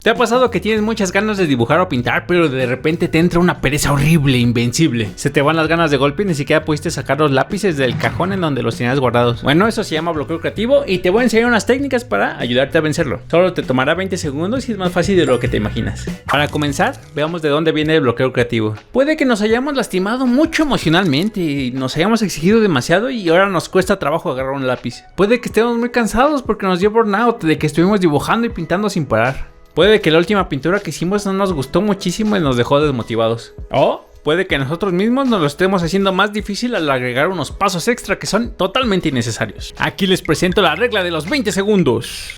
¿Te ha pasado que tienes muchas ganas de dibujar o pintar, pero de repente te entra una pereza horrible, invencible? Se te van las ganas de golpe y ni siquiera pudiste sacar los lápices del cajón en donde los tenías guardados. Bueno, eso se llama bloqueo creativo y te voy a enseñar unas técnicas para ayudarte a vencerlo. Solo te tomará 20 segundos y es más fácil de lo que te imaginas. Para comenzar, veamos de dónde viene el bloqueo creativo. Puede que nos hayamos lastimado mucho emocionalmente y nos hayamos exigido demasiado y ahora nos cuesta trabajo agarrar un lápiz. Puede que estemos muy cansados porque nos dio burnout de que estuvimos dibujando y pintando sin parar. Puede que la última pintura que hicimos no nos gustó muchísimo y nos dejó desmotivados. O puede que nosotros mismos nos lo estemos haciendo más difícil al agregar unos pasos extra que son totalmente innecesarios. Aquí les presento la regla de los 20 segundos.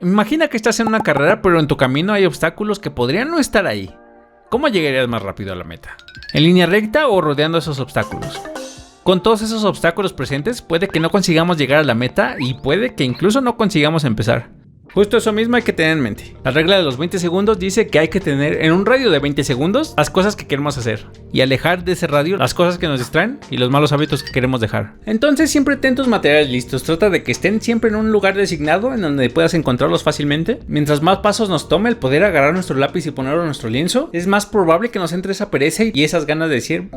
Imagina que estás en una carrera, pero en tu camino hay obstáculos que podrían no estar ahí. ¿Cómo llegarías más rápido a la meta? ¿En línea recta o rodeando esos obstáculos? Con todos esos obstáculos presentes, puede que no consigamos llegar a la meta y puede que incluso no consigamos empezar. Justo eso mismo hay que tener en mente. La regla de los 20 segundos dice que hay que tener en un radio de 20 segundos las cosas que queremos hacer y alejar de ese radio las cosas que nos distraen y los malos hábitos que queremos dejar. Entonces siempre ten tus materiales listos, trata de que estén siempre en un lugar designado en donde puedas encontrarlos fácilmente. Mientras más pasos nos tome el poder agarrar nuestro lápiz y ponerlo en nuestro lienzo, es más probable que nos entre esa pereza y esas ganas de decir,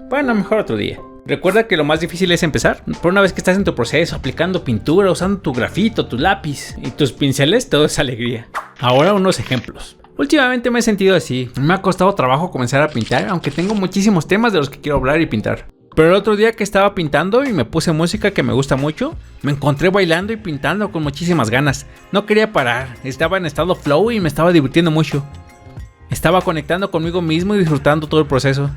bueno, mejor otro día. Recuerda que lo más difícil es empezar. Por una vez que estás en tu proceso, aplicando pintura, usando tu grafito, tu lápiz y tus pinceles, todo es alegría. Ahora unos ejemplos. Últimamente me he sentido así. Me ha costado trabajo comenzar a pintar, aunque tengo muchísimos temas de los que quiero hablar y pintar. Pero el otro día que estaba pintando y me puse música que me gusta mucho, me encontré bailando y pintando con muchísimas ganas. No quería parar, estaba en estado flow y me estaba divirtiendo mucho. Estaba conectando conmigo mismo y disfrutando todo el proceso.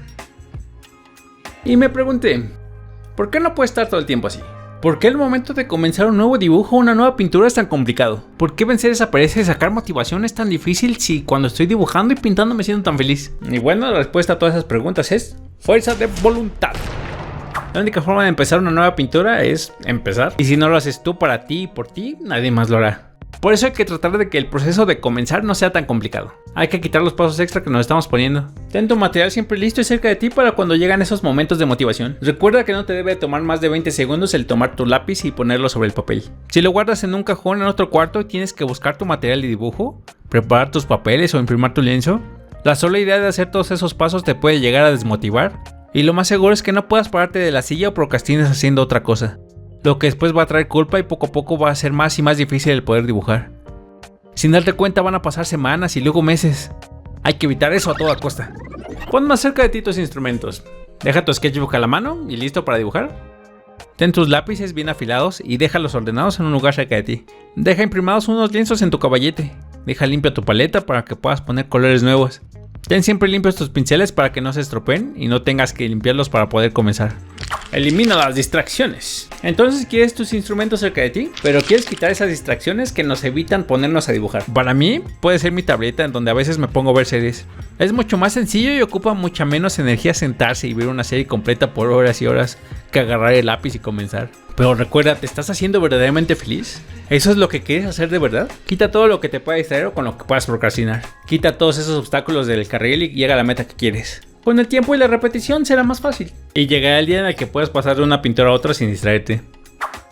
Y me pregunté, ¿por qué no puede estar todo el tiempo así? ¿Por qué el momento de comenzar un nuevo dibujo o una nueva pintura es tan complicado? ¿Por qué vencer esa pereza y sacar motivación es tan difícil si cuando estoy dibujando y pintando me siento tan feliz? Y bueno, la respuesta a todas esas preguntas es fuerza de voluntad. La única forma de empezar una nueva pintura es empezar. Y si no lo haces tú para ti y por ti, nadie más lo hará. Por eso hay que tratar de que el proceso de comenzar no sea tan complicado. Hay que quitar los pasos extra que nos estamos poniendo. Ten tu material siempre listo y cerca de ti para cuando llegan esos momentos de motivación. Recuerda que no te debe tomar más de 20 segundos el tomar tu lápiz y ponerlo sobre el papel. Si lo guardas en un cajón en otro cuarto y tienes que buscar tu material de dibujo, preparar tus papeles o imprimir tu lienzo, la sola idea de hacer todos esos pasos te puede llegar a desmotivar. Y lo más seguro es que no puedas pararte de la silla o procrastines haciendo otra cosa. Lo que después va a traer culpa y poco a poco va a ser más y más difícil el poder dibujar. Sin darte cuenta van a pasar semanas y luego meses. Hay que evitar eso a toda costa. Pon más cerca de ti tus instrumentos. Deja tu sketchbook a la mano y listo para dibujar. Ten tus lápices bien afilados y déjalos ordenados en un lugar cerca de ti. Deja imprimados unos lienzos en tu caballete. Deja limpia tu paleta para que puedas poner colores nuevos. Ten siempre limpios tus pinceles para que no se estropeen y no tengas que limpiarlos para poder comenzar. Elimina las distracciones. Entonces quieres tus instrumentos cerca de ti, pero quieres quitar esas distracciones que nos evitan ponernos a dibujar. Para mí puede ser mi tableta en donde a veces me pongo a ver series. Es mucho más sencillo y ocupa mucha menos energía sentarse y ver una serie completa por horas y horas que agarrar el lápiz y comenzar. Pero recuerda, ¿te estás haciendo verdaderamente feliz? ¿Eso es lo que quieres hacer de verdad? Quita todo lo que te pueda distraer o con lo que puedas procrastinar. Quita todos esos obstáculos del carril y llega a la meta que quieres. Con el tiempo y la repetición será más fácil. Y llegará el día en el que puedas pasar de una pintura a otra sin distraerte.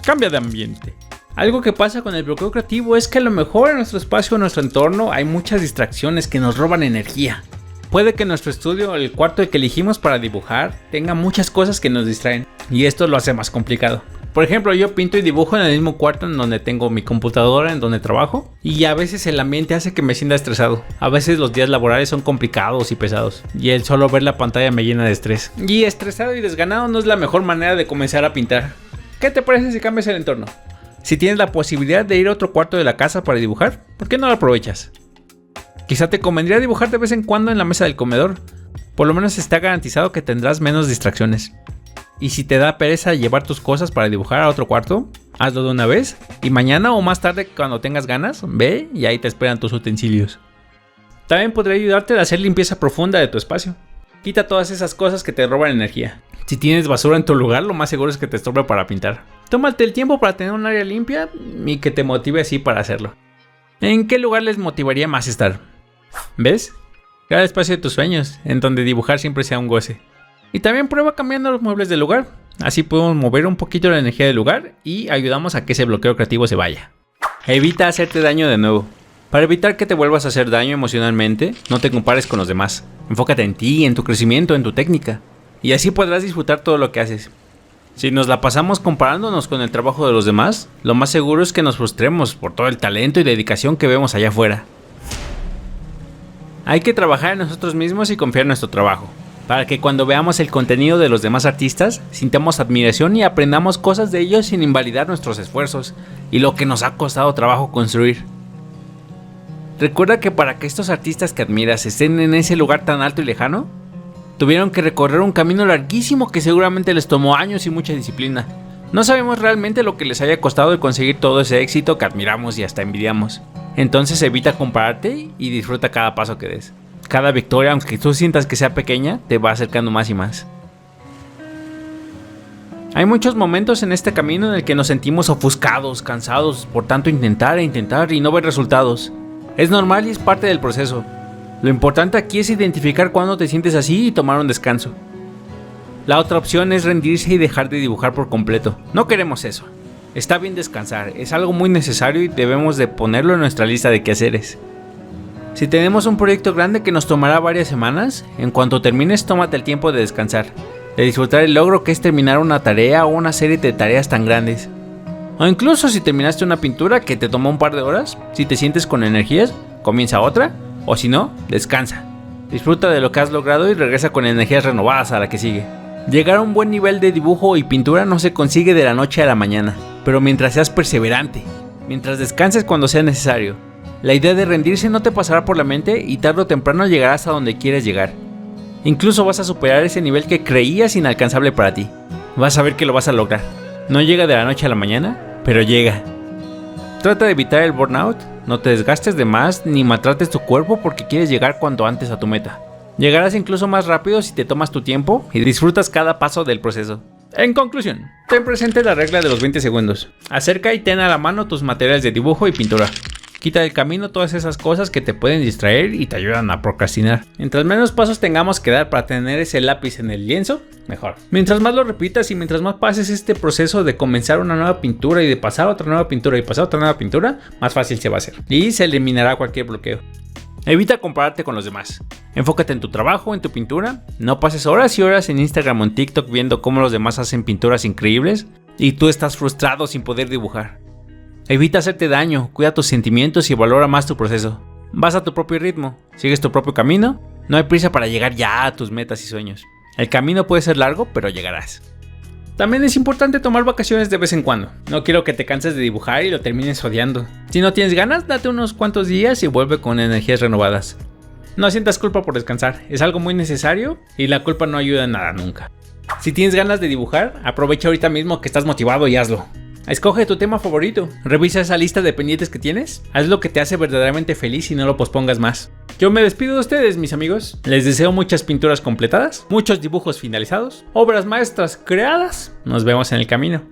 Cambia de ambiente. Algo que pasa con el bloqueo creativo es que a lo mejor en nuestro espacio o nuestro entorno hay muchas distracciones que nos roban energía. Puede que nuestro estudio o el cuarto que elegimos para dibujar tenga muchas cosas que nos distraen. Y esto lo hace más complicado. Por ejemplo, yo pinto y dibujo en el mismo cuarto en donde tengo mi computadora, en donde trabajo, y a veces el ambiente hace que me sienta estresado. A veces los días laborales son complicados y pesados, y el solo ver la pantalla me llena de estrés. Y estresado y desganado no es la mejor manera de comenzar a pintar. ¿Qué te parece si cambias el entorno? Si tienes la posibilidad de ir a otro cuarto de la casa para dibujar, ¿por qué no lo aprovechas? Quizá te convendría dibujar de vez en cuando en la mesa del comedor. Por lo menos está garantizado que tendrás menos distracciones. Y si te da pereza llevar tus cosas para dibujar a otro cuarto, hazlo de una vez y mañana o más tarde cuando tengas ganas, ve y ahí te esperan tus utensilios. También podría ayudarte a hacer limpieza profunda de tu espacio. Quita todas esas cosas que te roban energía. Si tienes basura en tu lugar, lo más seguro es que te estorbe para pintar. Tómate el tiempo para tener un área limpia y que te motive así para hacerlo. ¿En qué lugar les motivaría más estar? ¿Ves? Cada espacio de tus sueños, en donde dibujar siempre sea un goce. Y también prueba cambiando los muebles del lugar. Así podemos mover un poquito la energía del lugar y ayudamos a que ese bloqueo creativo se vaya. Evita hacerte daño de nuevo. Para evitar que te vuelvas a hacer daño emocionalmente, no te compares con los demás. Enfócate en ti, en tu crecimiento, en tu técnica. Y así podrás disfrutar todo lo que haces. Si nos la pasamos comparándonos con el trabajo de los demás, lo más seguro es que nos frustremos por todo el talento y dedicación que vemos allá afuera. Hay que trabajar en nosotros mismos y confiar en nuestro trabajo, para que cuando veamos el contenido de los demás artistas, sintamos admiración y aprendamos cosas de ellos sin invalidar nuestros esfuerzos y lo que nos ha costado trabajo construir. Recuerda que para que estos artistas que admiras estén en ese lugar tan alto y lejano, tuvieron que recorrer un camino larguísimo que seguramente les tomó años y mucha disciplina. No sabemos realmente lo que les haya costado el conseguir todo ese éxito que admiramos y hasta envidiamos. Entonces evita compararte y disfruta cada paso que des. Cada victoria, aunque tú sientas que sea pequeña, te va acercando más y más. Hay muchos momentos en este camino en el que nos sentimos ofuscados, cansados por tanto intentar y no ver resultados. Es normal y es parte del proceso. Lo importante aquí es identificar cuándo te sientes así y tomar un descanso. La otra opción es rendirse y dejar de dibujar por completo. No queremos eso. Está bien descansar, es algo muy necesario y debemos de ponerlo en nuestra lista de quehaceres. Si tenemos un proyecto grande que nos tomará varias semanas, en cuanto termines tómate el tiempo de descansar, de disfrutar el logro que es terminar una tarea o una serie de tareas tan grandes. O incluso si terminaste una pintura que te tomó un par de horas, si te sientes con energías, comienza otra. O si no, descansa. Disfruta de lo que has logrado y regresa con energías renovadas a la que sigue. Llegar a un buen nivel de dibujo y pintura no se consigue de la noche a la mañana, pero mientras seas perseverante, mientras descanses cuando sea necesario. La idea de rendirse no te pasará por la mente y tarde o temprano llegarás a donde quieres llegar. Incluso vas a superar ese nivel que creías inalcanzable para ti. Vas a ver que lo vas a lograr. No llega de la noche a la mañana, pero llega. Trata de evitar el burnout. No te desgastes de más ni maltrates tu cuerpo porque quieres llegar cuanto antes a tu meta. Llegarás incluso más rápido si te tomas tu tiempo y disfrutas cada paso del proceso. En conclusión, ten presente la regla de los 20 segundos. Acerca y ten a la mano tus materiales de dibujo y pintura. Quita del camino todas esas cosas que te pueden distraer y te ayudan a procrastinar. Mientras menos pasos tengamos que dar para tener ese lápiz en el lienzo, mejor. Mientras más lo repitas y mientras más pases este proceso de comenzar una nueva pintura y de pasar otra nueva pintura y pasar otra nueva pintura, más fácil se va a hacer. Y se eliminará cualquier bloqueo. Evita compararte con los demás. Enfócate en tu trabajo, en tu pintura. No pases horas y horas en Instagram o en TikTok viendo cómo los demás hacen pinturas increíbles y tú estás frustrado sin poder dibujar. Evita hacerte daño, cuida tus sentimientos y valora más tu proceso. Vas a tu propio ritmo, sigues tu propio camino, no hay prisa para llegar ya a tus metas y sueños. El camino puede ser largo, pero llegarás. También es importante tomar vacaciones de vez en cuando. No quiero que te canses de dibujar y lo termines odiando. Si no tienes ganas, date unos cuantos días y vuelve con energías renovadas. No sientas culpa por descansar, es algo muy necesario y la culpa no ayuda en nada nunca. Si tienes ganas de dibujar, aprovecha ahorita mismo que estás motivado y hazlo. Escoge tu tema favorito, revisa esa lista de pendientes que tienes, haz lo que te hace verdaderamente feliz y no lo pospongas más. Yo me despido de ustedes, mis amigos. Les deseo muchas pinturas completadas, muchos dibujos finalizados, obras maestras creadas. Nos vemos en el camino.